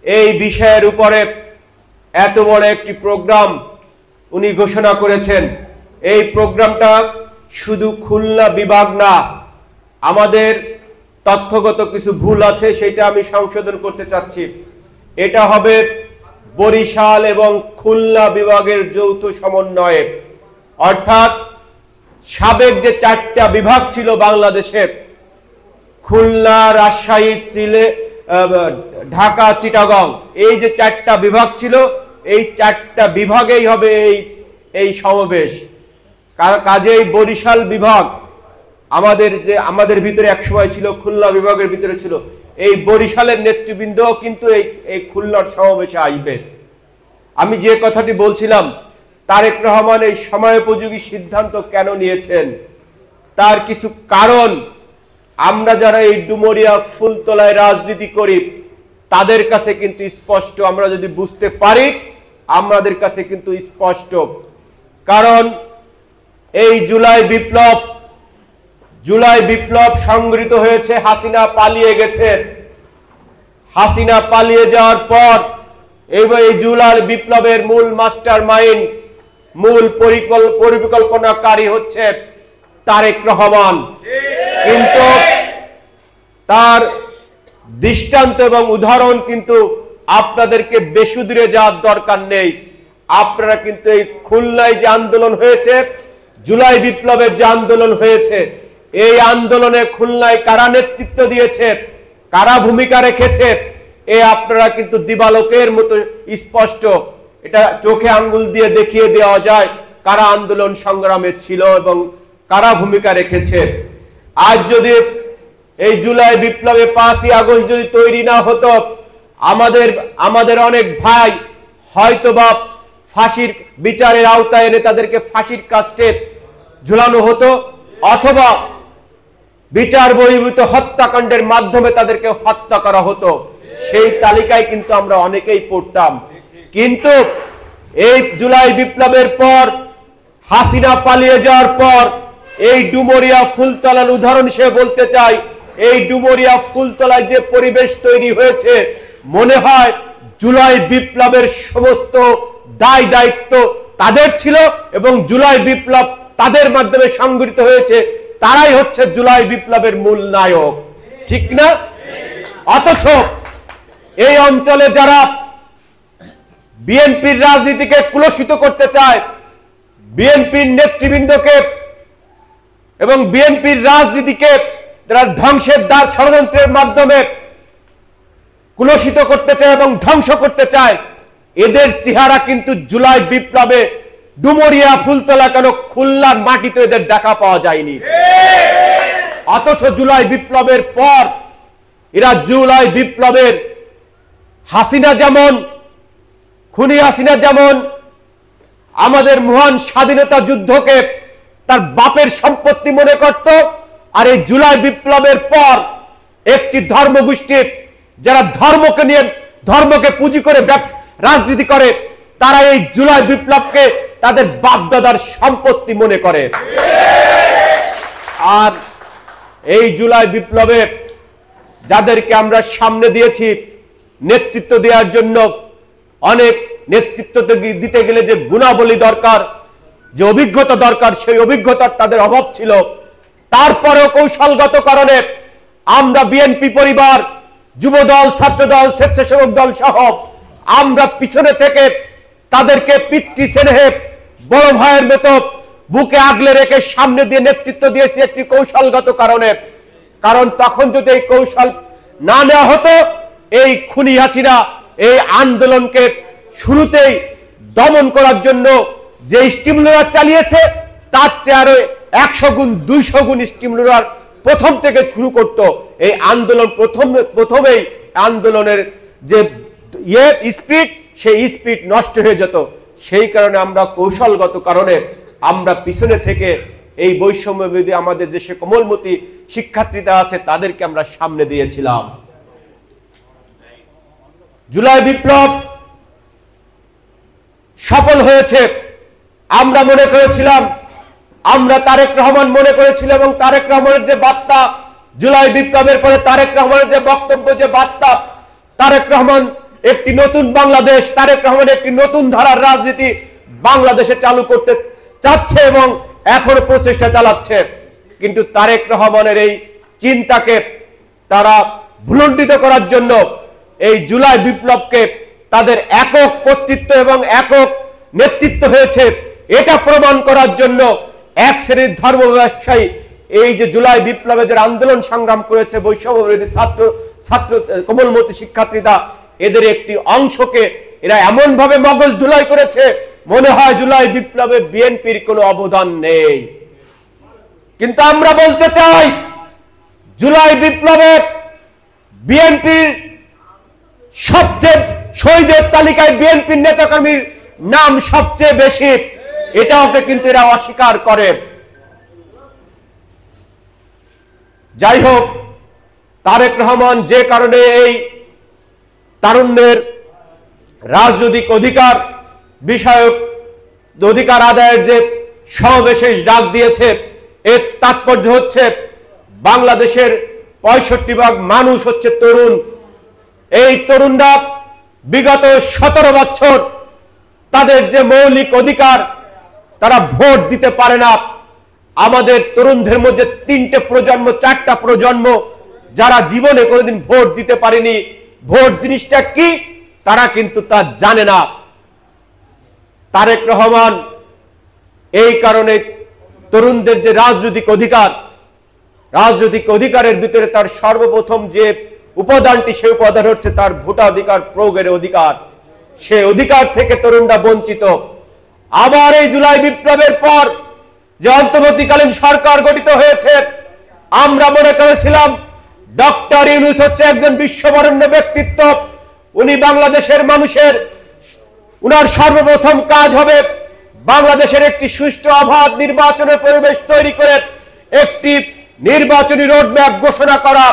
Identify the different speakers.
Speaker 1: এই বিষয়ের উপরে এত বড় একটি প্রোগ্রাম উনি ঘোষণা করেছেন। এই প্রোগ্রামটা শুধু খুলনা বিভাগ না, আমাদের তথ্যগত কিছু ভুল আছে, সেটা আমি সংশোধন করতে চাচ্ছি। এটা হবে বরিশাল এবং খুলনা বিভাগের যৌথ সমন্বয়ে, অর্থাৎ সাবেক যে 4টা বিভাগ ছিল বাংলাদেশের, খুলনা, রাজশাহী, ঢাকা, চিটাগং, এই যে 4টা বিভাগ ছিল, এই 4টা বিভাগেই হবে এই সমাবেশ। কাজেই বরিশাল বিভাগ আমাদের ভিতরে একসময় ছিল, খুলনা বিভাগের ভিতরে ছিল, এই বরিশালের নেতৃবৃন্দ কিন্তু এই খুলনার সমাবেশে আসবে। আমি যে কথাটি বলছিলাম, তারেক রহমান এই সময়োপযোগী সিদ্ধান্ত কেন নিয়েছেন, তার কিছু কারণ আমরা যারা এই ডুমুরিয়া ফুলতলায় রাজনীতি করি তাদের কাছে কিন্তু স্পষ্ট। আমরা যদি বুঝতে পারি, আমাদের কাছে কিন্তু স্পষ্ট। কারণ এই জুলাই বিপ্লব সংগৃহীত হয়েছে, হাসিনা পালিয়ে গেছে। হাসিনা পালিয়ে যাওয়ার পর এবার এই জুলাই বিপ্লবের মূল মাস্টার মাইন্ড, মূল পরিকল্পনাকারী হচ্ছে তারেক রহমান। কিন্তু তার দৃষ্টান্ত এবং উদাহরণ কিন্তু আপনাদেরকে বেশি দূরে যাওয়ার দরকার নেই। আপনারা কিন্তু এই খুলনায় যে আন্দোলন হয়েছে, জুলাই বিপ্লবের যে আন্দোলন হয়েছে, এই আন্দোলনে খুলনায় কারা নেতৃত্ব দিয়েছে, কারা ভূমিকা রেখেছে, আপনারা কিন্তু দিবালোকের মতো স্পষ্ট। এটা চোখে আঙ্গুল দিয়ে দেখিয়ে দেওয়া যায় কারা আন্দোলন সংগ্রামে ছিল এবং কারা ভূমিকা রেখেছে। আজ যদি এই জুলাই বিপ্লবে 5ই আগস্ট যদি তৈরি না হতো, আমাদের অনেক ভাই হয়তোবা ফাঁসির বিচারের আওতায় এনে তাদেরকে ফাঁসির কাস্টে ঝুলানো হতো, অথবা বিচার বহির্ভূত হত্যাকাণ্ডের মাধ্যমে তাদেরকে হত্যা করা হতো। সেই তালিকায় কিন্তু আমরা অনেকেই পড়তাম। কিন্তু এই জুলাই বিপ্লবের পর, হাসিনা পালিয়ে যাওয়ার পর, এই ডুমুরিয়া ফুলতলার উদাহরণ হিসেবে বলতে চাই, এই ডুমুরিয়া ফুলতলায় যে পরিবেশ তৈরি হয়েছে, মনে হয় জুলাই বিপ্লবের সমস্ত দায় দায়িত্ব তাদের ছিল এবং জুলাই বিপ্লব তাদের মাধ্যমে সংগঠিত হয়েছে, তারাই হচ্ছে জুলাই বিপ্লবের মূল নায়ক, ঠিক না? অথচ এই অঞ্চলে যারা বিএনপির রাজনীতিকে কুলসিত করতে চায়, বিএনপির নেতৃবৃন্দকে এবং বিএনপির রাজনীতিকে যারা ধ্বংসের দ্বার ষড়যন্ত্রের মাধ্যমে কুলসিত করতে চায় এবং ধ্বংস করতে চায়, এদের চেহারা কিন্তু জুলাই বিপ্লবে ডুমুরিয়া ফুলতলা কেন খুলনার মাটিতে এদের দেখা পাওয়া যায়নি। অথচ জুলাই বিপ্লবের পর এরা জুলাই বিপ্লবের হাসিনা যেমন, খুনি হাসিনা যেমন আমাদের মহান স্বাধীনতা যুদ্ধকে তার বাপের সম্পত্তি মনে করত, আর এই জুলাই বিপ্লবের পর একটি ধর্মগোষ্ঠী যারা ধর্মকে পুঁজি করে রাজনীতি করে, তারা এই জুলাই বিপ্লবকে তাদের বাপদাদার সম্পত্তি মনে করে। আর এই জুলাই বিপ্লবে যাদেরকে আমরা সামনে দিয়েছি নেতৃত্ব দেওয়ার জন্য, অনেক নেতৃত্ব দিতে গেলে যে গুণাবলী দরকার, যে অভিজ্ঞতা দরকার, সেই অভিজ্ঞতার তাদের অভাব ছিল। তারপরেও কৌশলগত কারণে আমরা বিএনপি পরিবার, যুবদল, ছাত্রদল, স্বেচ্ছাসেবক দল সহ আমরা পিছনে থেকে তাদেরকে পিতৃ স্নেহে বড় ভাইয়ের মতো বুকে আগলে রেখে সামনে দিয়ে নেতৃত্ব দিয়েছি একটি কৌশলগত কারণে। কারণ তখন যদি এই কৌশল না নেওয়া হতো, এই খুনি হাসিনা এই আন্দোলনকে শুরুতেই দমন করার জন্য যে স্টিমুলার চালিয়েছে, তার চেয়ে আরো 100 গুণ 200 গুণ স্টিমুলার প্রথম থেকে শুরু করত। এই আন্দোলন প্রথমেই আন্দোলনের যে স্পিড, সেই স্পিড নষ্ট হয়ে যেত। সেই কারণে আমরা কৌশলগত কারণে আমরা পিছনে থেকে এই বৈষম্য বিরোধী আমাদের দেশে কোমলমতি শিক্ষার্থীরা আছে তাদেরকে আমরা সামনে দিয়েছিলাম। জুলাই বিপ্লব সফল হয়েছে আমরা মনে করেছিলাম, আমরা তারেক রহমান মনে করেছিলাম, এবং তারেক রহমানের যে বার্তা, জুলাই বিপ্লবের পরে তারেক রহমানের যে বক্তব্য, যে বার্তা, তারেক রহমান একটি নতুন বাংলাদেশ, তারেক রহমান একটি নতুন ধারার রাজনীতি বাংলাদেশে চালু করতে চাচ্ছে এবং এখনো প্রচেষ্টা চালাচ্ছে। কিন্তু তারেক রহমানের এই চিন্তাকে তারা ভুলুণ্ঠিত করার জন্য এই জুলাই বিপ্লবকে তাদের একক কর্তৃত্ব এবং একক নেতৃত্ব হয়েছে এটা প্রমাণ করার জন্য এক শ্রেণীর ধর্ম ব্যবসায়ী এই যে জুলাই বিপ্লবে যে আন্দোলন সংগ্রাম করেছে বৈষম্য বিরোধী ছাত্র কোমলমতি শিক্ষার্থীরা, এদের একটি অংশকে এরা এমন ভাবে মগজ ধুলাই করেছে মনে হয় জুলাই বিপ্লবে বিএনপির কোনো অবদান নেই। কিন্তু আমরা বলতে চাই জুলাই বিপ্লবে বিএনপির সবচেয়ে শহীদের তালিকায় বিএনপির নেতাকর্মীর নাম সবচেয়ে বেশি, এটাকে কিন্তু এরা অস্বীকার করে। যাই হোক, তারেক রহমান যে কারণে এই তারুণ্যের রাজনৈতিক অধিকার বিষয়ক অধিকার আদায়ের যে সমাবেশে ডাক দিয়েছে, এর তাৎপর্য হচ্ছে বাংলাদেশের 65% মানুষ হচ্ছে তরুণ। এই তরুণরা বিগত 17 বছর তাদের যে মৌলিক অধিকার তারা ভোট দিতে পারে না। আমাদের তরুণদের মধ্যে 3টে প্রজন্ম 4টা প্রজন্ম যারা জীবনে কোনোদিন ভোট দিতে পারেনি। ভোট জিনিসটা কি তারা কিন্তু তা জানে না। তারেক রহমান এই কারণে তরুণদের যে রাজনৈতিক অধিকারের ভিতরে তার সর্বপ্রথম যে উপাদানটি, সে উপাদান হচ্ছে তার ভোটাধিকার প্রয়োগের অধিকার। সে অধিকার থেকে তরুণরা বঞ্চিত। আবার এই জুলাই বিপ্লবের পর যে অন্তর্বর্তীকালীন সরকার গঠিত হয়েছে, আমরা মনে করেছিলাম ডক্টর ইউনূস হচ্ছে একজন বিশ্ববরেণ্য ব্যক্তিত্ব। উনি বাংলাদেশের মানুষের, উনার সর্বপ্রথম কাজ হবে বাংলাদেশের একটি সুষ্ঠু অবাধ নির্বাচনের পরিবেশ তৈরি করে একটি নির্বাচনী রোডম্যাপ ঘোষণা করা।